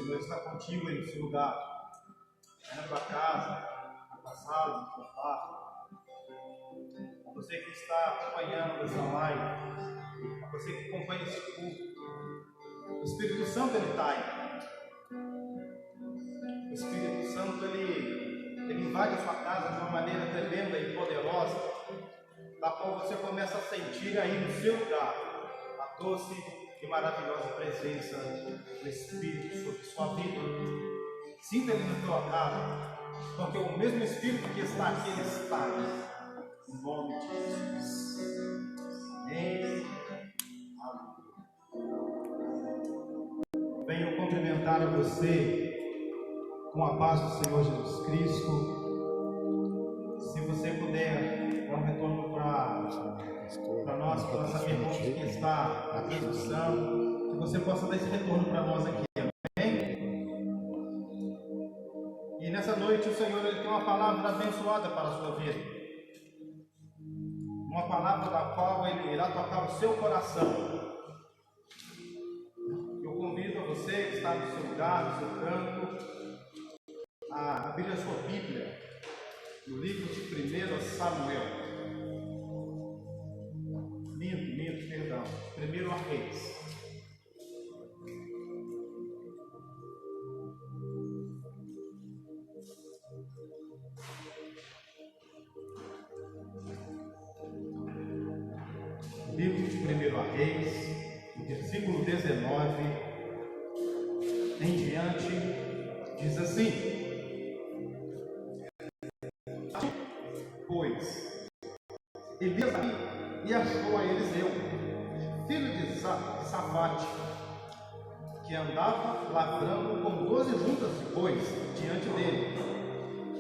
Senhor está contigo aí no seu lugar, na tua casa, na tua sala, no teu quarto. A você que está acompanhando essa live, a você que acompanha esse culto, o Espírito Santo ele está aí. O Espírito Santo ele invade a sua casa de uma maneira tremenda e poderosa, da qual você começa a sentir aí no seu lugar a doce e maravilhosa presença do Espírito sobre sua vida. Sinta ele na tua casa, porque o mesmo Espírito que está aqui, ele está aí. Em nome de Jesus. Amém. Venho cumprimentar a você com a paz do Senhor Jesus Cristo. Se você puder dar um retorno para nós, para saber como que está a transmissão, que você possa dar esse retorno para nós aqui, amém? E nessa noite o Senhor ele tem uma palavra abençoada para a sua vida, uma palavra da qual ele irá tocar o seu coração. Eu convido a você que está no seu lugar, no seu canto, a abrir a sua Bíblia no livro de 1 Samuel. Perdão. 1 Reis. Livro de 1 Reis, versículo 19 em diante, diz assim: Pois Elias e achou a Eliseu, filho de Safate, que andava lavrando com 12 juntas de bois diante dele.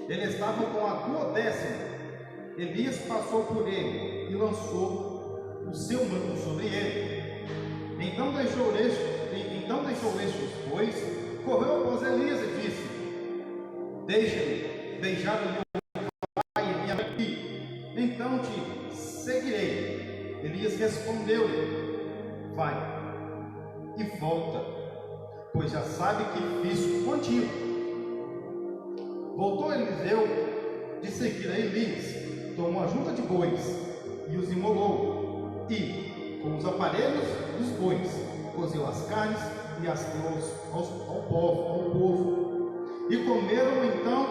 Ele estava com a 12ª. Elias passou por ele e lançou o seu manto sobre ele. Então deixou este os bois, correu após Elias e disse: Deixa-me beijar o meu pai e minha mãe, então te seguirei. Elias respondeu-lhe: Vai e volta, pois já sabe que fiz contigo. Voltou Eliseu de seguir a Elias, tomou a junta de bois e os imolou, e, com os aparelhos dos bois, cozeu as carnes e as deu ao povo. E comeram. Então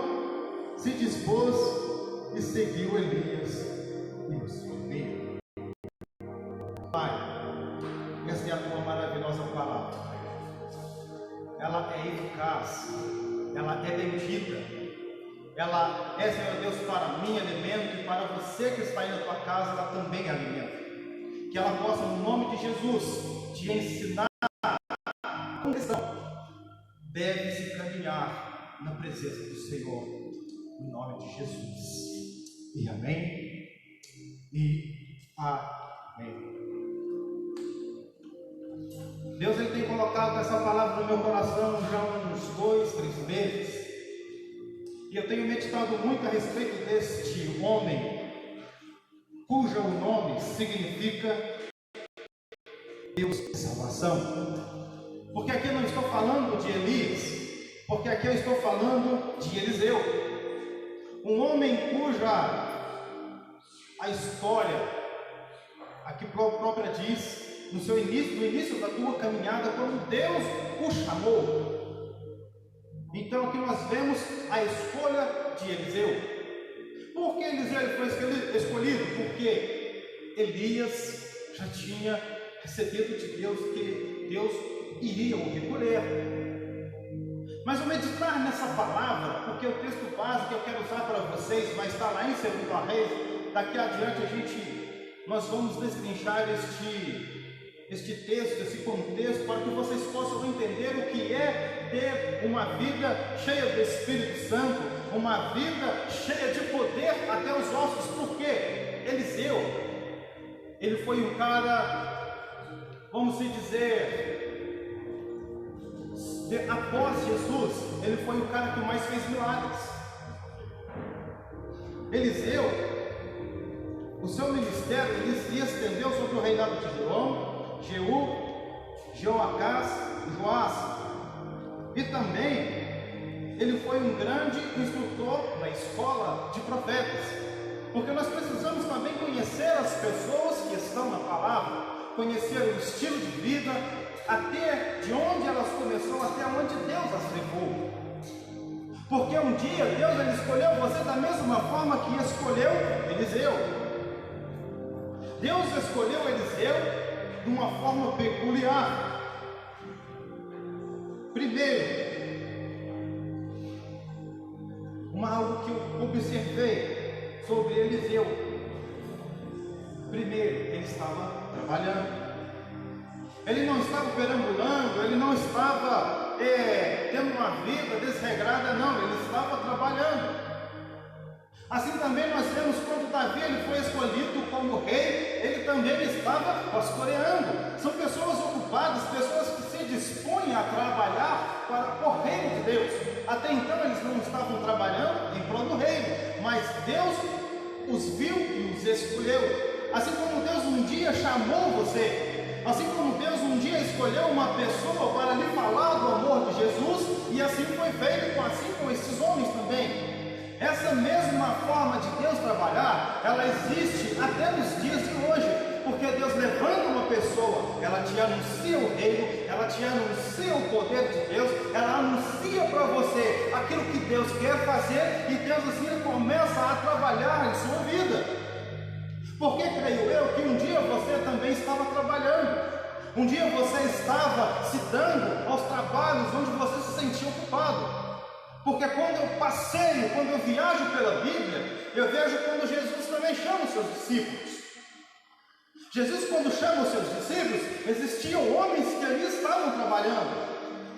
se dispôs e seguiu Elias e os filhos. Pai, essa é a tua maravilhosa palavra. Ela é eficaz, ela é bendita, ela é, Senhor Deus, para mim alimento, e para você que está aí na tua casa, ela também é alimento. Que ela possa, no nome de Jesus, te ensinar como deve se caminhar na presença do Senhor, em nome de Jesus. E amém. E amém. Deus ele tem colocado essa palavra no meu coração já há uns 2, 3 meses. E eu tenho meditado muito a respeito deste homem, cujo nome significa Deus de salvação. Porque aqui eu não estou falando de Elias, porque aqui eu estou falando de Eliseu, um homem cuja a história aqui própria diz, no início da tua caminhada, quando Deus o chamou. Então aqui nós vemos a escolha de Eliseu. Por que Eliseu foi escolhido? Porque Elias já tinha recebido de Deus que Deus iria o recolher. Mas ao meditar nessa palavra, porque o texto base que eu quero usar para vocês vai estar lá em 2 Reis. Daqui adiante nós vamos destrinchar este texto, esse contexto, para que vocês possam entender o que é ter uma vida cheia do Espírito Santo, uma vida cheia de poder até os ossos. Porque Eliseu, ele foi um cara, vamos dizer, após Jesus, ele foi o cara que mais fez milagres. Eliseu, o seu ministério ele se estendeu sobre o reinado de João, Jeú, Jeoacás e Joás. e também ele foi um grande instrutor da escola de profetas, porque nós precisamos também conhecer as pessoas que estão na palavra, conhecer o estilo de vida, até de onde elas começaram, até onde Deus as levou. Porque um dia Deus ele escolheu você da mesma forma que escolheu Eliseu. Deus escolheu Eliseu de uma forma peculiar. Primeiro, algo que eu observei sobre Eliseu. Primeiro, ele estava trabalhando. Ele não estava perambulando, ele não estava tendo uma vida desregrada, não, ele estava trabalhando. Assim também nós vemos quando Davi ele foi escolhido como rei, ele também estava pastoreando. São pessoas ocupadas, pessoas que se dispõem a trabalhar para o reino de Deus. Até então eles não estavam trabalhando em prol do reino, mas Deus os viu e os escolheu. Assim como Deus um dia chamou você, assim como Deus um dia escolheu uma pessoa para lhe falar do amor de Jesus, e assim foi feito assim com esses homens também. Essa mesma forma de Deus trabalhar, ela existe até nos dias de hoje, porque Deus levanta uma pessoa, ela te anuncia o reino, ela te anuncia o poder de Deus, ela anuncia para você aquilo que Deus quer fazer, e Deus assim começa a trabalhar em sua vida. Porque creio eu que um dia você também estava trabalhando, um dia você estava se dando aos trabalhos onde você se sentia ocupado. Porque quando eu passeio, quando eu viajo pela Bíblia, eu vejo quando Jesus também chama os seus discípulos. Jesus, quando chama os seus discípulos, existiam homens que ali estavam trabalhando,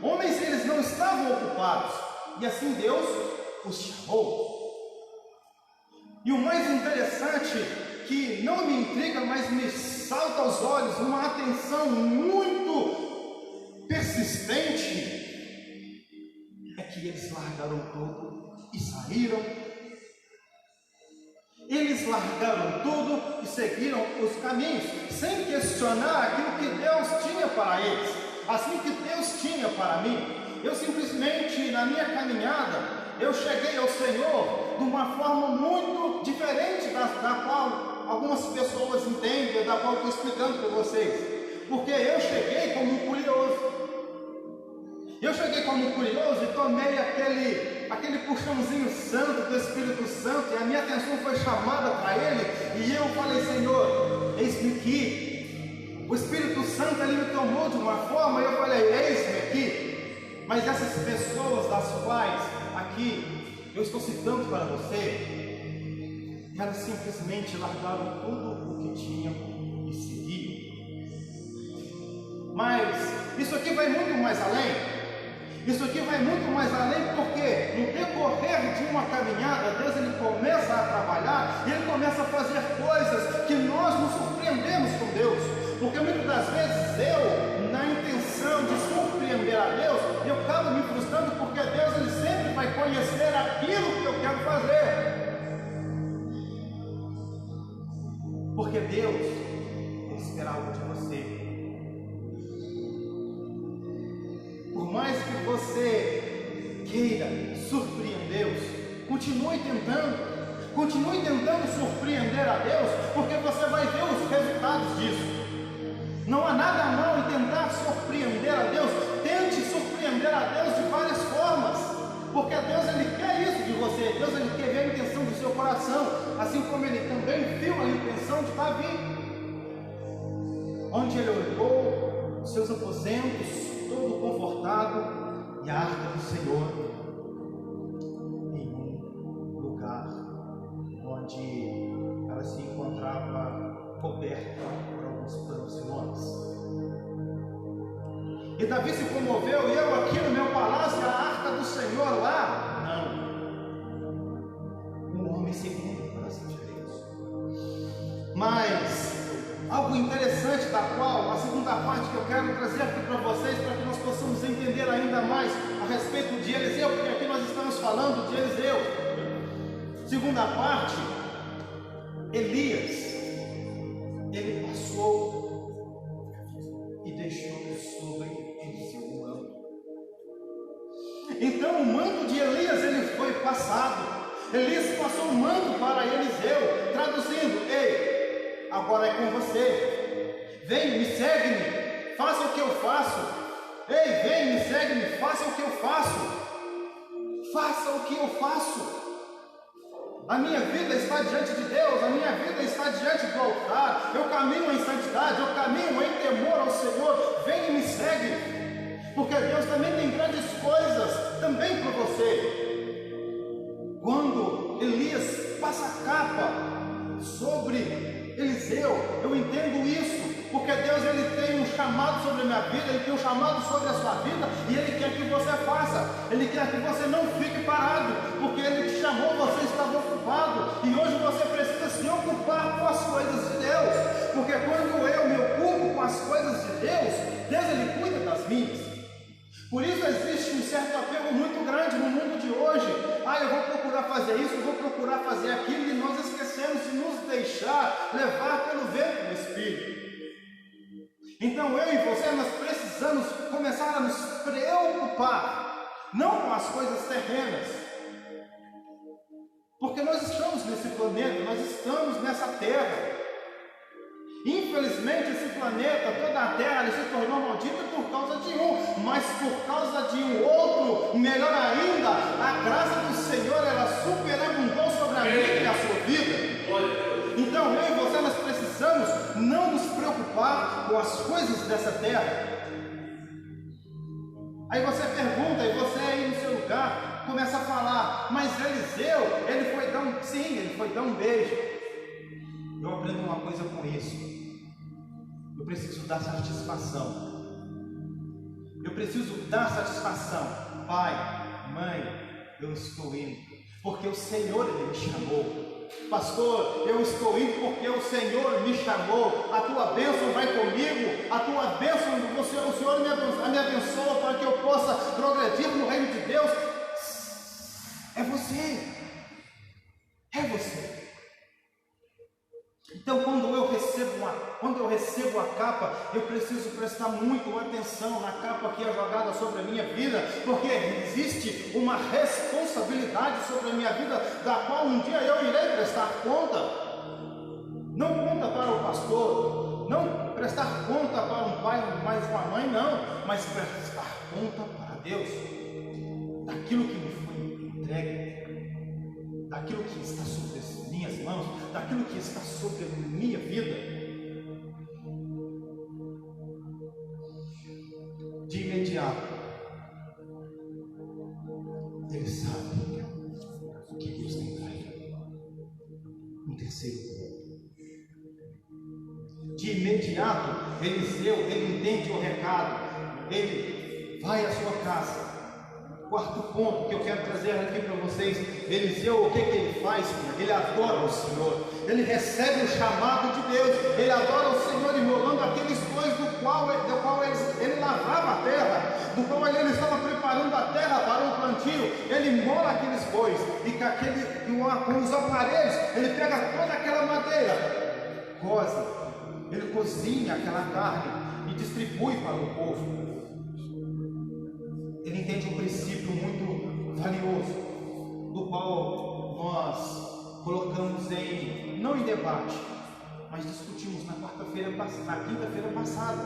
homens que eles não estavam ocupados, e assim Deus os chamou. E o mais interessante, que não me intriga, mas me salta aos olhos, uma atenção muito persistente, é que eles largaram tudo e saíram. Eles largaram tudo e seguiram os caminhos, sem questionar aquilo que Deus tinha para eles, assim que Deus tinha para mim. Eu simplesmente, na minha caminhada, eu cheguei ao Senhor de uma forma muito diferente da qual algumas pessoas entendem, da qual eu estou explicando para vocês. Porque eu cheguei como um curioso. Eu cheguei como curioso e tomei aquele puxãozinho santo do Espírito Santo, e a minha atenção foi chamada para ele, e eu falei: Senhor, eis-me aqui. O Espírito Santo ele me tomou de uma forma, e eu falei: eis-me aqui. Mas essas pessoas das quais aqui eu estou citando para você, elas simplesmente largaram tudo o que tinham e seguiram. Mas isso aqui vai muito mais além. Isso aqui vai muito mais além, porque no decorrer de uma caminhada, Deus ele começa a trabalhar, e ele começa a fazer coisas que nós nos surpreendemos com Deus. Porque muitas das vezes eu, na intenção de surpreender a Deus, eu acabo me frustrando, porque Deus ele sempre vai conhecer aquilo que eu quero fazer. Porque Deus ele espera algo de você. Por mais que você queira surpreender Deus, continue tentando surpreender a Deus, porque você vai ver os resultados disso. Não há nada mal em tentar surpreender a Deus. Tente surpreender a Deus de várias formas, porque Deus ele quer isso de você. Deus ele quer ver a intenção do seu coração, assim como ele também viu a intenção de Davi, onde ele olhou os seus aposentos todo confortado, e a arca do Senhor em um lugar onde ela se encontrava coberta por alguns panos e lonas. E Davi se comoveu: e eu aqui no meu palácio, a arca do Senhor lá? Não. Um homem segundo o coração de Deus. Mas algo interessante, da qual a segunda parte que eu quero trazer aqui para vocês, para que nós possamos entender ainda mais a respeito de Eliseu, porque aqui nós estamos falando de Eliseu. Segunda parte, Elias, ele passou e deixou sobre Eliseu um manto. Então o manto de Elias ele foi passado. Elias passou o manto para Eliseu, traduzindo: ei, agora é com você. Vem, me segue-me, faça o que eu faço. Ei, vem, me segue-me, faça o que eu faço. Faça o que eu faço. A minha vida está diante de Deus, a minha vida está diante do altar. Eu caminho em santidade, eu caminho em temor ao Senhor. Vem e me segue, porque Deus também tem grandes coisas também para você. Quando Elias passa a capa sobre Eliseu, eu entendo isso, porque Deus ele tem um chamado sobre a minha vida, Ele tem um chamado sobre a sua vida, e Ele quer que você faça, Ele quer que você não fique parado, porque Ele te chamou, você estava ocupado, e hoje você precisa se ocupar com as coisas de Deus, porque quando eu me ocupo com as coisas de Deus, Deus ele cuida das minhas. Por isso existe um certo apego muito grande no mundo de hoje. Eu vou procurar fazer isso, eu vou procurar fazer aquilo, e nós esquecemos de nos deixar levar pelo vento do Espírito. Então eu e você, nós precisamos começar a nos preocupar, não com as coisas terrenas, porque nós estamos nesse planeta, nós estamos nessa terra. Infelizmente esse planeta, toda a terra, ele se tornou maldita por causa de um, mas por causa de um outro, melhor ainda, a graça do Senhor, ela superabundou sobre a minha e a sua vida. Então eu e você, nós precisamos não nos preocupar com as coisas dessa terra. Aí você pergunta, e você aí no seu lugar começa a falar: mas Eliseu, ele foi dar um, sim, ele foi dar um beijo. Eu aprendo uma coisa com isso: eu preciso dar satisfação. Eu preciso dar satisfação. Pai, mãe, eu estou indo, porque o Senhor ele me chamou. Pastor, eu estou indo porque o Senhor me chamou. A tua bênção vai comigo. A tua bênção, o Senhor me abençoa para que eu possa progredir no reino de Deus. É você. É você. Então quando eu recebo a capa, eu preciso prestar muito atenção na capa que é jogada sobre a minha vida, porque existe uma responsabilidade sobre a minha vida, da qual um dia eu irei prestar conta. Não conta para o pastor, não prestar conta para um pai, mais uma mãe, não, mas prestar conta para Deus, daquilo que me foi entregue, daquilo que está sobre as minhas mãos, daquilo que está sobre a minha vida. De imediato, ele sabe o que Deus tem para ele. Um terceiro ponto. De imediato, Eliseu, ele entende o recado, ele vai à sua casa. Quarto ponto que eu quero trazer aqui para vocês: Eliseu, o que ele faz? Ele adora o Senhor, ele recebe o chamado de Deus, ele adora o Senhor, imolando aqueles bois do qual ele lavrava a terra, do qual ele estava preparando a terra para um plantio. Ele mola aqueles bois, e com os aparelhos, ele pega toda aquela madeira, ele cozinha aquela carne e distribui para o povo. Ele entende um princípio muito valioso, do qual nós colocamos não em debate, mas discutimos na quinta-feira passada,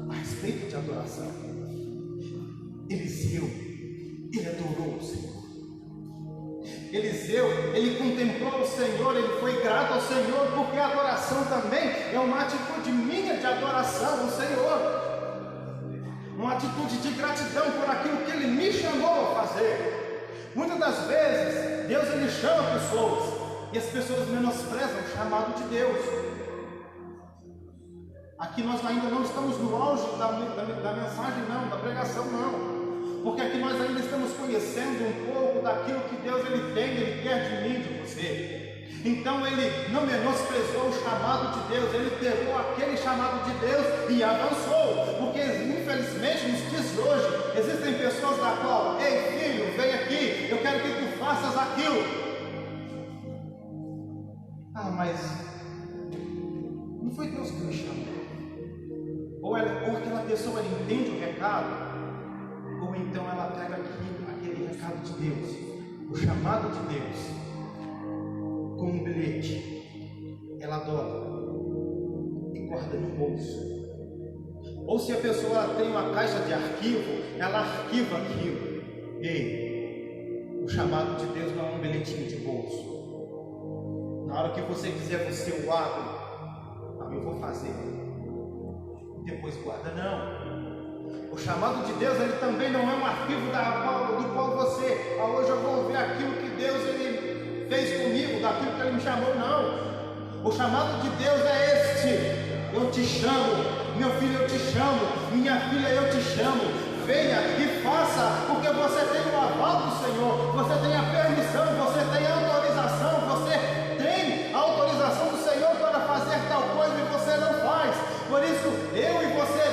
a respeito de adoração. Eliseu, ele adorou o Senhor. Eliseu, ele contemplou o Senhor, ele foi grato ao Senhor, porque a adoração também é uma atitude minha de adoração ao Senhor. Uma atitude de gratidão por aquilo que Ele me chamou a fazer. Muitas das vezes, Deus ele chama pessoas, e as pessoas menosprezam o chamado de Deus. Aqui nós ainda não estamos no auge da mensagem, não, da pregação, não. Porque aqui nós ainda estamos conhecendo um pouco daquilo que Deus ele tem, Ele quer de mim, de você. Então ele não menosprezou o chamado de Deus, ele pegou aquele chamado de Deus e avançou, porque infelizmente nos dias de hoje existem pessoas da qual: ei filho, vem aqui, eu quero que tu faças aquilo. Mas não foi Deus que me chamou. Ou aquela pessoa entende o recado, ou então ela pega aquele recado de Deus, o chamado de Deus, com um bilhete, ela dobra e guarda no bolso. Ou se a pessoa tem uma caixa de arquivo, ela arquiva aquilo. Ei, o chamado de Deus não é um bilhetinho de bolso. Na hora que você quiser, você o abre. Não, eu vou fazer. Depois guarda, não. O chamado de Deus, ele também não é um arquivo do qual você, hoje eu vou ver aquilo que Deus ele fez comigo, daquilo que Ele me chamou, não. O chamado de Deus é este: eu te chamo, meu filho, eu te chamo, minha filha, eu te chamo, venha e faça, porque você tem o aval do Senhor, você tem a permissão, você tem a autorização, você tem a autorização do Senhor para fazer tal coisa e você não faz. Por isso, eu e você,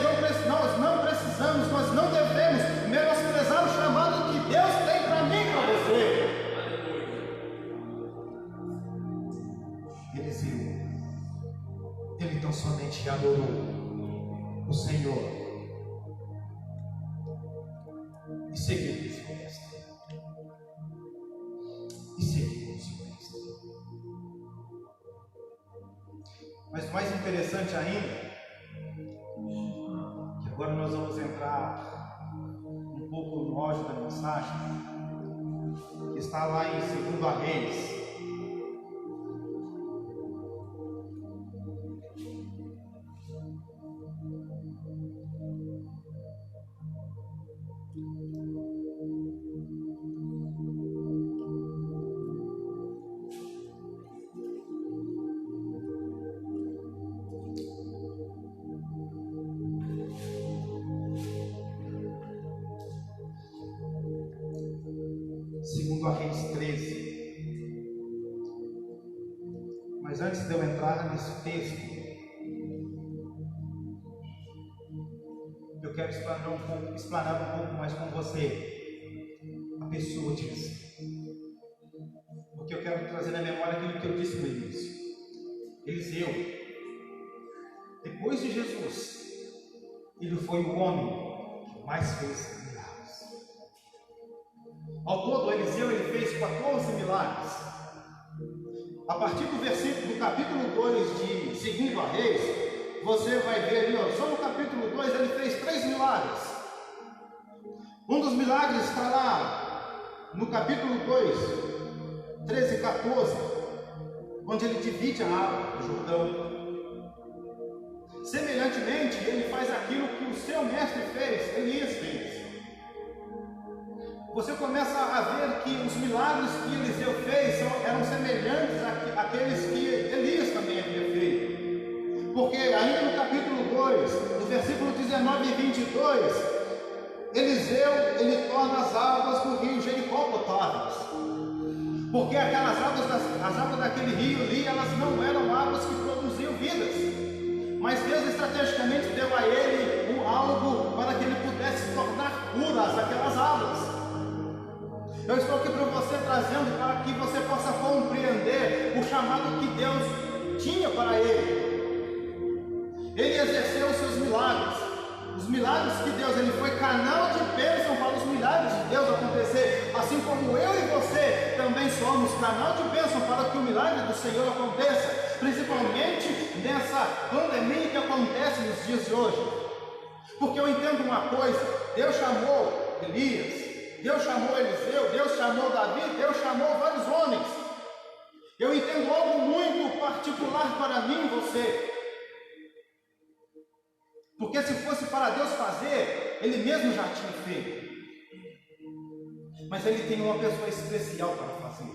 nós não precisamos, nós não devemos menosprezar o chamado que Deus tem para mim e para você. Eliseu, ele tão somente adorou o Senhor e seguiu o seu mestre. Mas o mais interessante ainda, que agora nós vamos entrar um pouco no auge da mensagem, que está lá em 2 Reis. Reis 13. Mas antes de eu entrar nesse texto, eu quero explanar um pouco mais com você a pessoa de Eliseu, porque eu quero trazer na memória aquilo que eu disse no início. Eliseu, depois de Jesus, ele foi o homem que mais fez milagres. Ao todo, Eliseu ele fez 14 milagres. A partir do capítulo 2 de 2 Reis, você vai ver ali, só no capítulo 2 ele fez 3 milagres. Um dos milagres está lá no capítulo 2, 13 e 14, onde ele divide a água do Jordão. Semelhantemente, ele faz aquilo que o seu mestre fez, Elias fez. Você começa a ver que os milagres que Eliseu fez eram semelhantes àqueles que Elias também havia feito. Porque ainda no capítulo 2, no versículo 19 e 22, Eliseu ele torna as águas do rio Jericó potáveis. Porque aquelas águas, as águas daquele rio ali, elas não eram águas que produziam vidas. Mas Deus estrategicamente deu a ele algo para que ele pudesse tornar puras aquelas águas. Eu estou aqui para você trazendo para que você possa compreender o chamado que Deus tinha para ele. Ele exerceu os seus milagres. Os milagres que Deus, ele foi canal de bênção para os milagres de Deus acontecer. Assim como eu e você também somos canal de bênção para que o milagre do Senhor aconteça. Principalmente nessa pandemia que acontece nos dias de hoje. Porque eu entendo uma coisa: Deus chamou Elias, Deus chamou Eliseu, Deus chamou Davi, Deus chamou vários homens. Eu entendo algo muito particular para mim e você. Porque se fosse para Deus fazer, Ele mesmo já tinha feito. Mas Ele tem uma pessoa especial para fazer.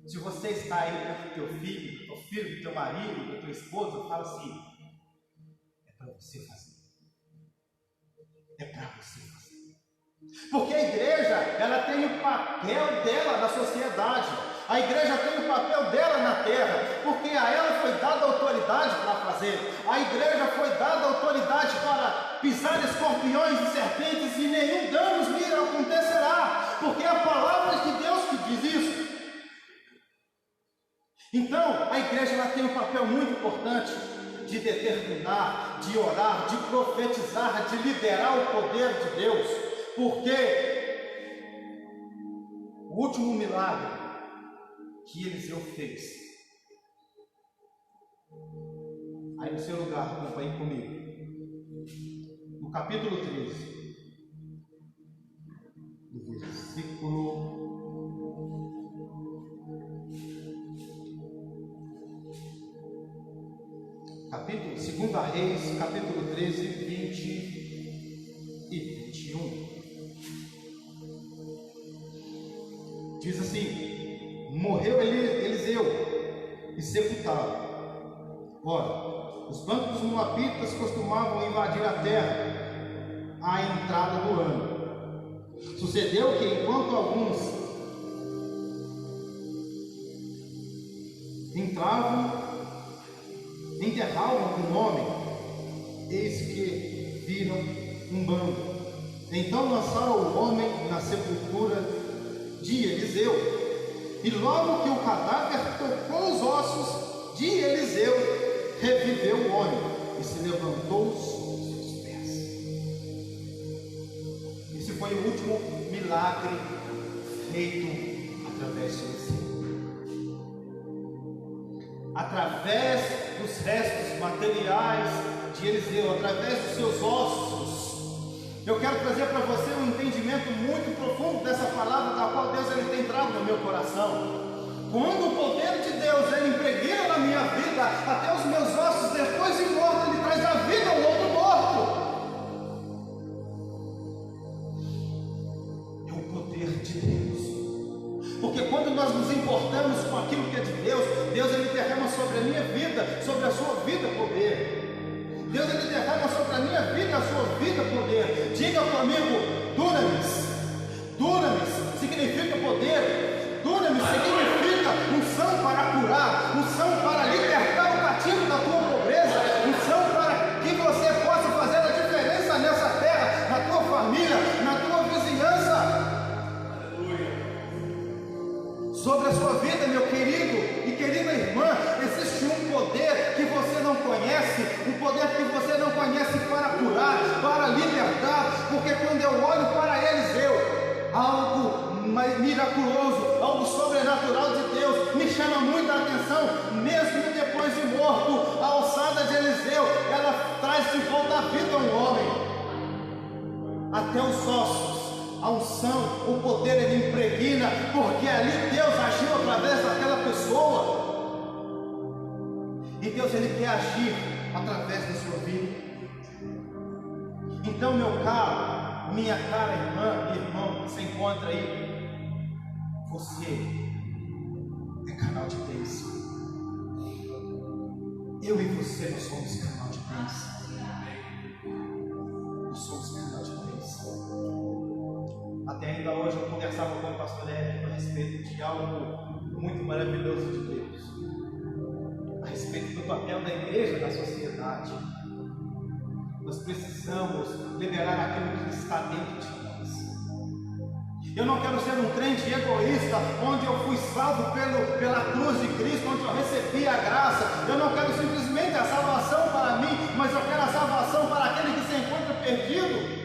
Se você está aí perto do teu filho, do teu marido, da tua esposa, fala assim: é para você fazer. É para você fazer. Porque a igreja, ela tem o papel dela na sociedade. A igreja tem o papel dela na terra, porque a ela foi dada autoridade para fazer. A igreja foi dada autoridade para pisar escorpiões e serpentes e nenhum dano lhe acontecerá, porque é a palavra de Deus que diz isso. Então, a igreja ela tem um papel muito importante de determinar, de orar, de profetizar, de liderar o poder de Deus. Porque último milagre que Eliseu fez. Aí no seu lugar, acompanhe comigo. No capítulo 13, do versículo 2 Reis, capítulo 13, 20 e 21. Diz assim: morreu Eliseu e sepultado. Ora, os bandos dos moabitas costumavam invadir a terra à entrada do ano. Sucedeu que, enquanto alguns enterravam um homem, eis que viram um bando. Então lançaram o homem na sepultura de Eliseu, e logo que o cadáver tocou os ossos de Eliseu, reviveu o homem e se levantou sobre os seus pés. Esse foi o último milagre feito através de Eliseu. Através dos restos materiais de Eliseu, através dos seus ossos, eu quero trazer para você um entendimento muito profundo dessa palavra, da qual Deus ele tem entrado no meu coração. Quando o poder de Deus ele impregna na minha vida, até os meus ossos, depois de morto, ele traz a vida ao outro morto. É o poder de Deus. Porque quando nós nos importamos com aquilo que é de Deus, Deus ele derrama sobre a minha vida, sobre a sua vida poder. Deus ele derrama sobre a minha vida, a sua vida poder. Diga comigo, dunamis. Dunamis significa poder. Dunamis significa unção para curar, unção para libertar o cativo da tua pobreza, unção para que você possa fazer a diferença nessa terra, na tua família, na tua vizinhança. Sobre a sua vida, meu querido e querida irmã, existe um poder que você não conhece, um poder que você não conhece para curar, para libertar, porque quando eu olho para Eliseu, algo miraculoso, algo sobrenatural de Deus me chama muita atenção. Mesmo depois de morto, a ossada de Eliseu, ela traz de volta a vida a um homem, até os ossos. A unção, o poder ele impregna, porque ali Deus agiu através daquela pessoa. E Deus ele quer agir através da sua vida. Então, meu caro, minha cara irmã e irmão que se encontra aí, você é canal de bênção. Eu e você, nós somos canal de bênção. Nós somos canal de bênção. Até ainda hoje eu conversava com o pastor Érico a respeito de algo muito maravilhoso de Deus, a respeito do papel da igreja na sociedade. Nós precisamos liberar aquilo que está dentro de nós. Eu não quero ser um crente egoísta, onde eu fui salvo pela cruz de Cristo, onde eu recebi a graça. Eu não quero simplesmente a salvação para mim, mas eu quero a salvação para aquele que se encontra perdido.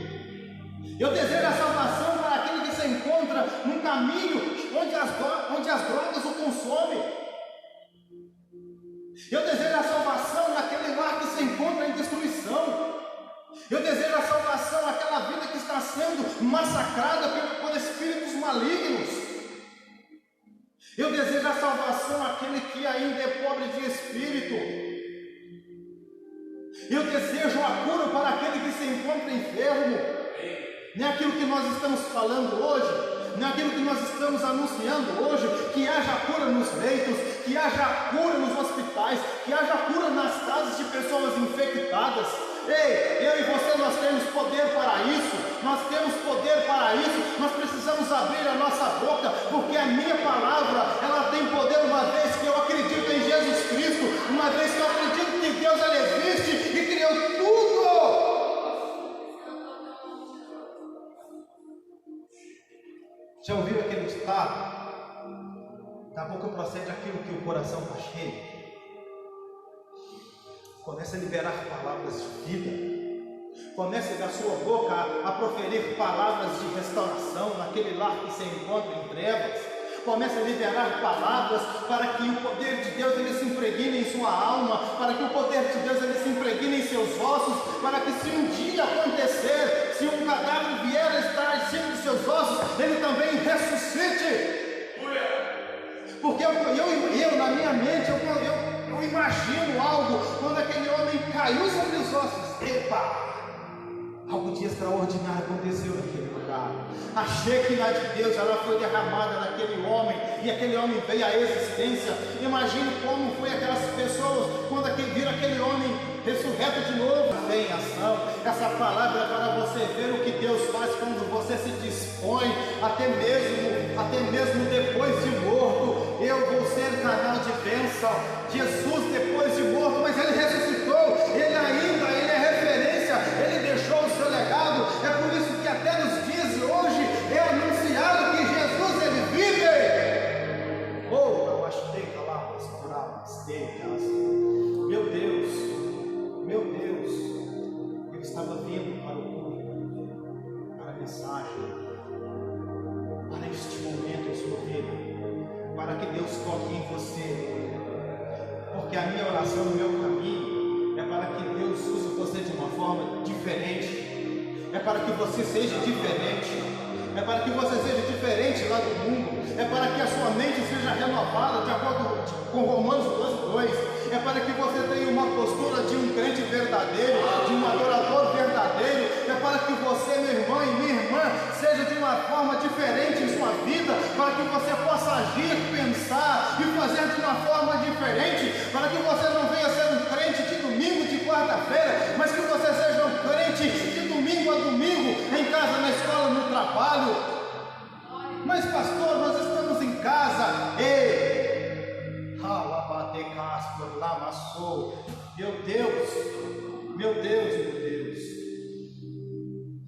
Eu desejo a salvação para aquele que se encontra num caminho onde as drogas o consomem. Eu desejo a salvação naquele lar que se encontra em destruição. Eu desejo a salvação àquela vida que está sendo massacrada por espíritos malignos. Eu desejo a salvação àquele que ainda é pobre de espírito. Eu desejo a cura para aquele que se encontra enfermo. Não é aquilo que nós estamos falando hoje, não é aquilo que nós estamos anunciando hoje, que haja cura nos leitos, que haja cura nos hospitais, que haja cura nas casas de pessoas infectadas. Ei, eu e você, nós temos poder para isso, nós temos poder para isso, nós precisamos abrir a nossa boca, porque a minha palavra, ela tem poder uma vez que eu acredito em Jesus Cristo, uma vez que eu acredito que Deus ele existe e criou tudo. Já ouviu aquele ditado? Da boca procede aquilo que o coração está cheio. Comece a liberar palavras de vida. Comece da sua boca a proferir palavras de restauração naquele lar que se encontra em trevas. Comece a liberar palavras para que o poder de Deus ele se impregne em sua alma, para que o poder de Deus ele se impregne em seus ossos, para que se um dia acontecer, se um cadáver vier a estar em cima dos seus ossos, ele também ressuscite. Porque eu na minha mente, eu imagino algo, quando aquele homem caiu sobre os ossos, epa! Algo de extraordinário aconteceu naquele lugar. A Shekinah de Deus, ela foi derramada naquele homem, e aquele homem veio à existência. Imagine como foi aquelas pessoas, quando viram aquele homem ressurreto de novo. Vem ação, essa palavra é para você ver o que Deus faz quando você se dispõe, até mesmo depois de morto. Eu vou ser canal de bênção. Jesus, depois de morto, mas ele ressuscitou, ele é referência, ele deixou o seu legado. É por isso que até nos dias de hoje é anunciado que Jesus ele vive. Oh, eu acho que tem lá, meu Deus, ele estava vindo para o culto, para a mensagem, para este momento em sua vida, para que Deus toque em você, porque a minha oração no meu caminho é para que Deus use você de uma forma diferente, é para que você seja diferente, é para que você seja diferente lá do mundo, é para que a sua mente seja renovada de acordo com Romanos 12:2, é para que você tenha uma postura de um crente verdadeiro, de um adorador verdadeiro, é para que você, meu irmão e minha irmã, seja de uma forma diferente em sua vida, para que você possa agir, pensar e fazer de uma forma diferente, para que você não venha ser um crente de domingo, de quarta-feira, mas que você seja um crente de domingo a domingo, em casa, na escola, no trabalho. Mas pastor, nós estamos em casa. Ei! Meu Deus.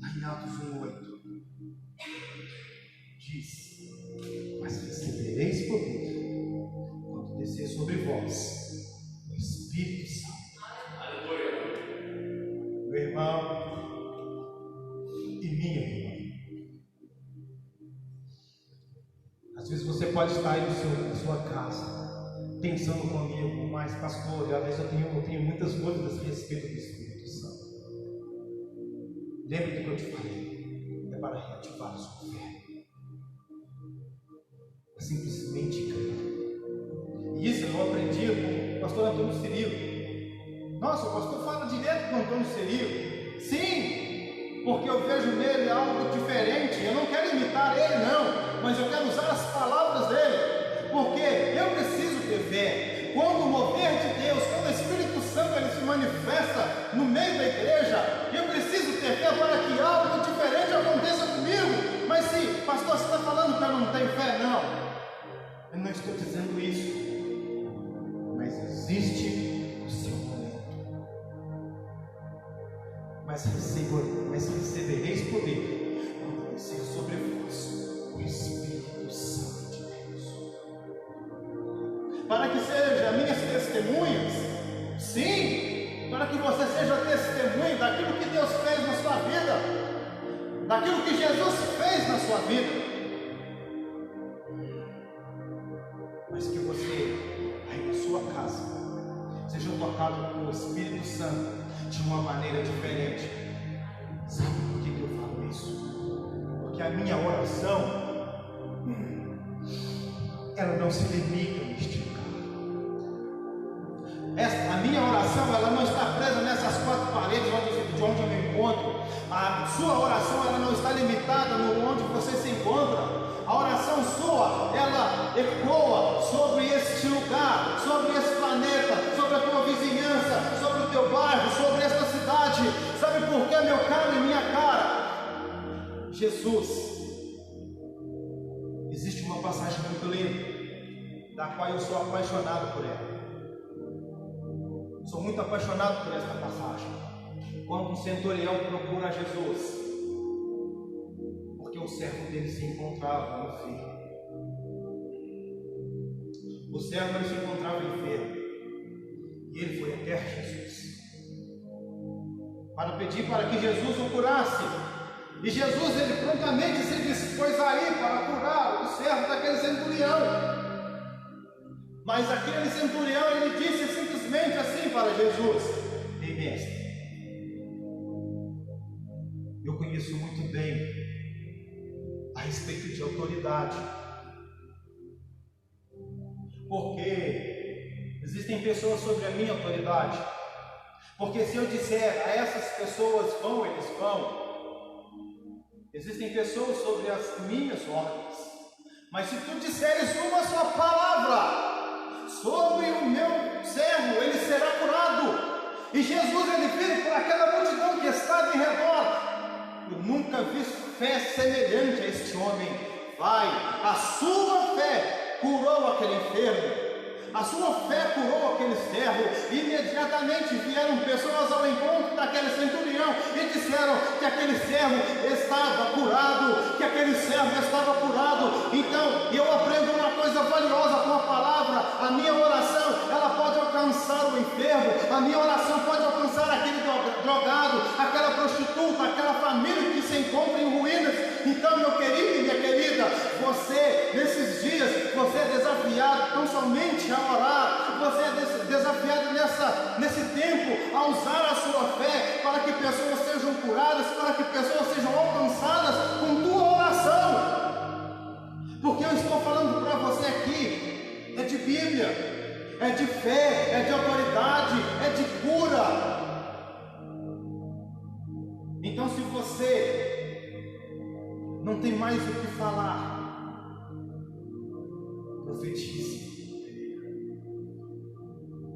Lá em Atos 1:8 diz: mas recebereis poder quando descer sobre vós o Espírito Santo. Aleluia. Meu irmão e minha irmã, às vezes você pode estar aí na sua casa pensando comigo, mas pastor, às vezes eu tenho muitas dúvidas a respeito do Espírito Santo. Lembre do que eu te falei, é para reativar a sua fé, é simplesmente crer. E isso eu aprendi com o pastor Antônio Cirilo. Nossa, o pastor fala direto com o Antônio Cirilo. Sim, porque eu vejo nele algo diferente. Eu não quero imitar ele, não, mas eu quero usar as palavras dele. Porque eu preciso ter fé. Quando o mover de Deus, quando o Espírito Santo ele se manifesta no meio da igreja, eu preciso ter fé para que algo diferente aconteça comigo. Mas se, pastor, você está falando que eu não tenho fé? Não, eu não estou dizendo isso. Mas existe o seu momento. Mas recebereis poder quando descer sobre vós o Espírito Santo. Para que sejam minhas testemunhas, sim, para que você seja testemunha daquilo que Deus fez na sua vida, daquilo que Jesus fez na sua vida, mas que você, aí na sua casa, seja tocado pelo Espírito Santo de uma maneira diferente. Sabe por que eu falo isso? Porque a minha oração, ela não se limita a esticar. A minha oração, ela não está presa nessas quatro paredes de onde eu me encontro. A sua oração, ela não está limitada no onde você se encontra. A oração sua, ela ecoa sobre este lugar, sobre esse planeta, sobre a tua vizinhança, sobre o teu bairro, sobre esta cidade. Sabe por quê, meu caro e minha cara? Jesus, existe uma passagem muito linda, da qual eu sou apaixonado por ela. Sou muito apaixonado por esta passagem. Quando um centurião procura Jesus, porque o servo dele se encontrava enfermo. O servo se encontrava enfermo, e ele foi até Jesus para pedir para que Jesus o curasse. E Jesus, ele prontamente se dispôs a ir para curar o servo daquele centurião. Mas aquele centurião, ele disse simplesmente assim para Jesus: ei, mestre, eu conheço muito bem a respeito de autoridade, porque existem pessoas sobre a minha autoridade. Porque se eu disser a essas pessoas vão, eles vão. Existem pessoas sobre as minhas ordens. Mas se tu disseres uma só palavra sobre o meu servo, ele será curado. E Jesus, ele vira por aquela multidão que estava em redor: eu nunca vi fé semelhante a este homem. Vai, a sua fé curou aquele enfermo. A sua fé curou aquele servo. Imediatamente vieram pessoas ao encontro daquele centurião e disseram que aquele servo estava curado, que aquele servo estava curado. Então, eu aprendo uma coisa valiosa com a palavra: a minha oração, ela pode alcançar o enfermo, a minha oração pode alcançar aquele drogado, aquela prostituta, aquela família que se encontra em ruínas. Então, meu querido e minha querida, você, nesses dias, você é desafiado tão somente a orar, você é desafiado nesse tempo a usar a sua fé para que pessoas sejam curadas, para que pessoas sejam alcançadas com tua oração. Porque eu estou falando para você aqui, é de Bíblia, é de fé, é de autoridade, é de cura. Então, se você não tem mais o que falar, profetize.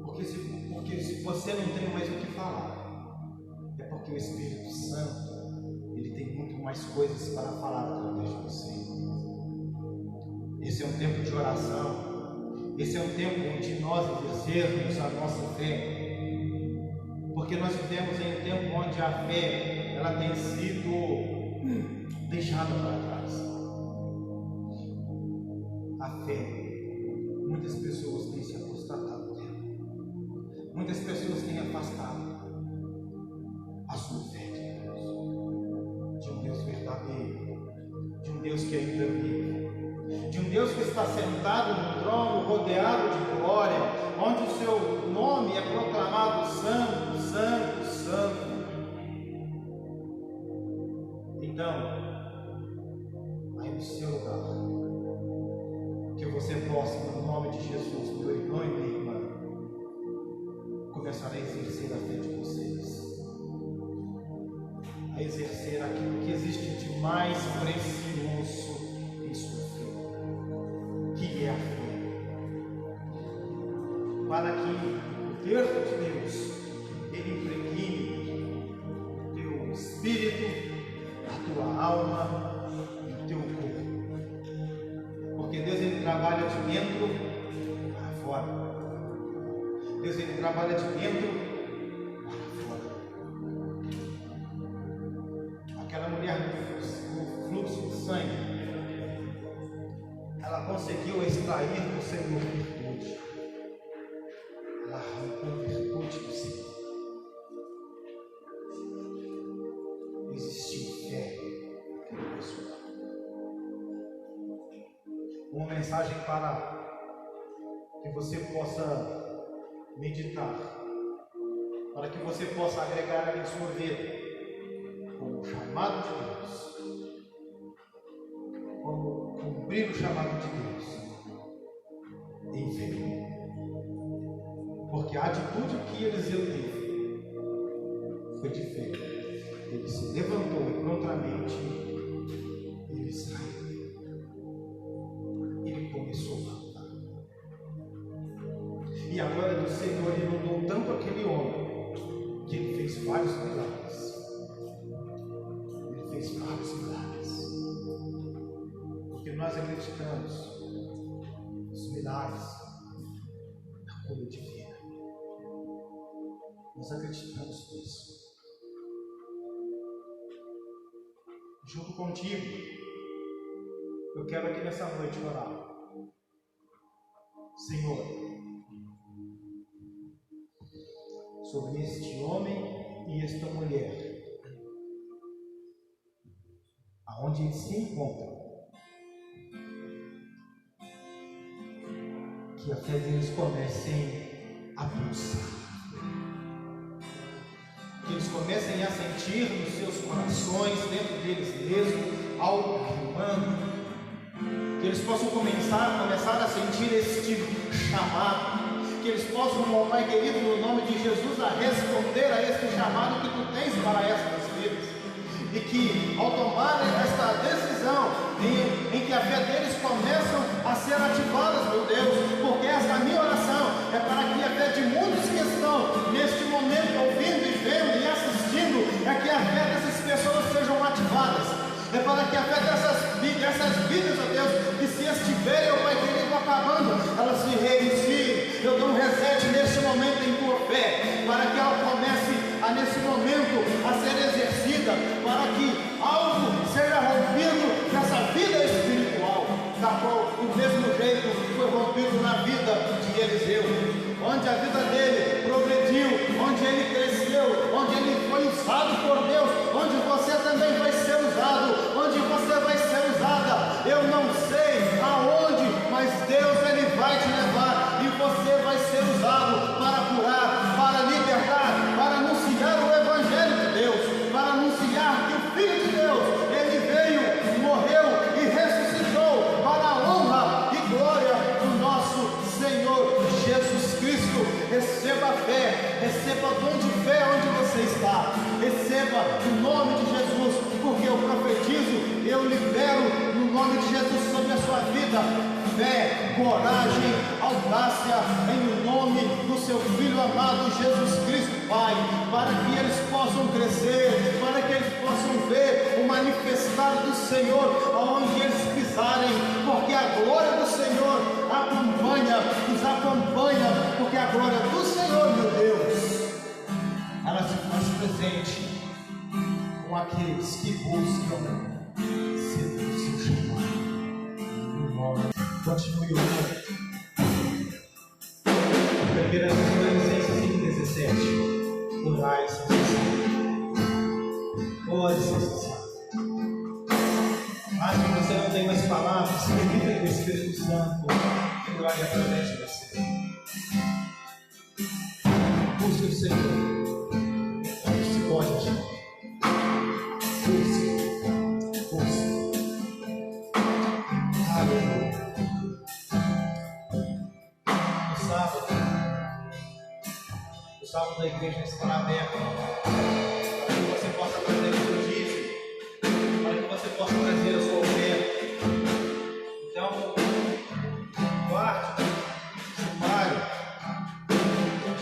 Porque se você não tem mais o que falar, é porque o Espírito Santo, ele tem muito mais coisas para falar através de você. Esse é um tempo de oração. Esse é um tempo onde nós exercermos a nossa fé. Porque nós vivemos em um tempo onde a fé, ela tem sido deixada para trás. A fé, muitas pessoas têm se apostatado dela. Muitas pessoas têm afastado a sua fé de Deus, de um Deus verdadeiro, de um Deus que ainda vive, de um Deus que está sentado no trono, rodeado de glória, onde o seu nome é proclamado santo, santo, santo. Então, aí no seu lugar, que você possa, no nome de Jesus, meu irmão e minha irmã, começar a exercer a fé de vocês, a exercer aquilo que existe de mais precioso em sua fé, que é a fé, para que o verbo de Deus, ele impregne o teu espírito, a tua alma e o teu corpo. Porque Deus, ele trabalha de dentro para fora. Deus, ele trabalha de dentro para fora. Aquela mulher do fluxo de sangue, ela conseguiu extrair do Senhor virtude. Ela arrancou virtude do Senhor. Existiu fé naquela pessoa. Uma mensagem para que você possa meditar, para que você possa agregar em sua vida, como o chamado de Deus, como cumprir o chamado de Deus em fé. Porque a atitude que Eliseu teve foi de fé. Ele se levantou e prontamente ele saiu. Ele começou a andar. E a glória do Senhor inundou tanto aquele homem que ele fez vários milagres. Ele fez vários milagres. Porque nós acreditamos nos milagres da cura divina. Nós acreditamos nisso. Junto contigo, eu quero aqui nessa noite orar. Senhor, sobre este homem e esta mulher, onde eles se encontram, que a fé deles comece a pulsar, que eles comecem a sentir nos seus corações, dentro deles mesmos, algo queimando, que eles possam começar a sentir este chamado, que eles possam, ó Pai querido, no nome de Jesus, a responder a este chamado que Tu tens para estas vidas, e que ao tomarem esta decisão, em que a fé deles começam a ser ativadas, meu Deus, porque esta minha oração é para que a fé de muitos que estão neste momento ouvindo e vendo e assistindo, é que a fé dessas pessoas sejam ativadas, é para que a fé dessas vidas, ó Deus, que se estiverem, ó Pai querido, acabando, elas se reiniciem. Eu dou um reset neste momento em Tua fé, para que ela comece nesse momento a ser exercida, para que algo seja rompido nessa vida espiritual, da qual do mesmo jeito foi rompido na vida de Eliseu, onde a vida dele progrediu, onde ele cresceu, onde ele foi usado por Deus, onde você também vai ser usado, onde você vai ser usada. Eu não sei aonde, mas Deus ele vai te levar, e você vai ser usado para curar, para libertar, para anunciar o Evangelho de Deus, para anunciar que o Filho de Deus, ele veio, morreu e ressuscitou para a honra e glória do nosso Senhor Jesus Cristo. Receba fé, receba dom de fé onde você está, receba o nome de Jesus, porque eu profetizo, eu libero no nome de Jesus sobre a sua vida fé, coragem, audácia, em nome do seu Filho amado Jesus Cristo, Pai, para que eles possam crescer, para que eles possam ver o manifestar do Senhor aonde eles pisarem, porque a glória do Senhor nos acompanha, porque a glória do Senhor, meu Deus, ela se faz presente com aqueles que buscam seguir o seu chamado. Continue orando. 1 Tessalonicenses 5,17. Orai sem cessar. Ore sem cessar. Mas que você não tem mais palavras, permita que o Espírito Santo ore através de você. Busque o Senhor. Se pode agir. Busque. Aleluia. O sábado da igreja estará aberto para que você possa trazer o seu dízimo, para que você possa trazer a sua oferta. Então, guarde, separe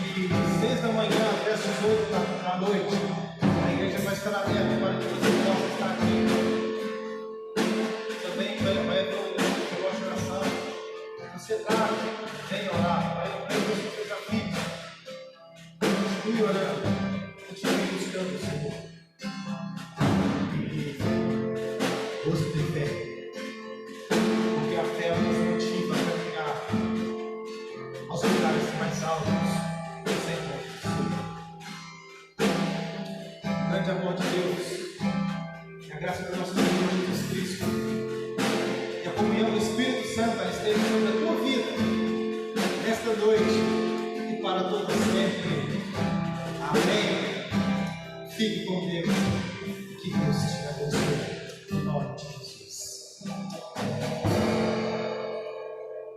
de 6 da manhã até as 18 da noite. A igreja vai estar aberta para que você possa estar aqui. Também vai haver um negócio de oração. Você traga, vem orar, vai ver os seus aflitos. Continue orando, continue buscando o Senhor. E busque de fé, porque a fé nos motiva a caminhar aos lugares mais altos do Senhor. O grande amor de Deus, e a graça do nosso Senhor Jesus Cristo, e a comunhão do Espírito Santo esteja sobre a tua vida nesta noite e para todos sempre. Amém. Fique com Deus.